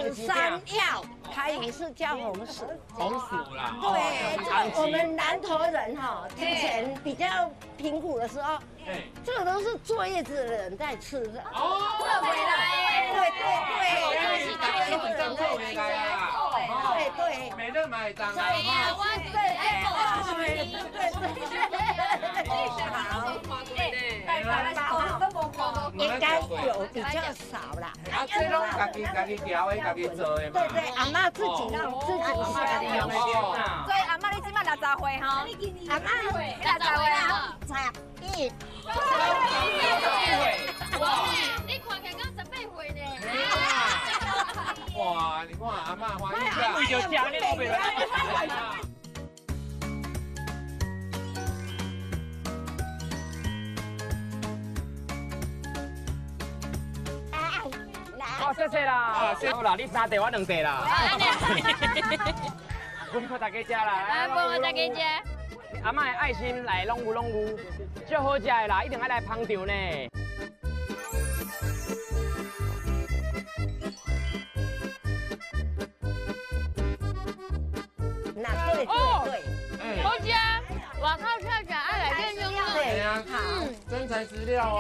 子山药，台语是叫红薯。红薯啦。对，我们南投人哈，之前比较贫苦的时候，这个都是坐月子的人在吃的。哦，回来，对，大家都很正宗的啦。对，没得买单啊。应该有比较少啦。啊，这拢家己调的，家己做的嘛。对，阿妈自己下的。所以阿妈你今麦60岁哈？阿妈60岁啊？11。哇，你看起来刚18岁呢。哇，你看阿嬷欢喜啊！贵就吃，你都袂来。哦，谢谢啦，好啦，你3地我2地啦。分给大家吃啦，来，分给大家吃。阿嬷的爱心来拢有，最好吃的啦，一定要来捧场呢。对，好吃，外口跳起来爱来练用。对啊，真材实料哦。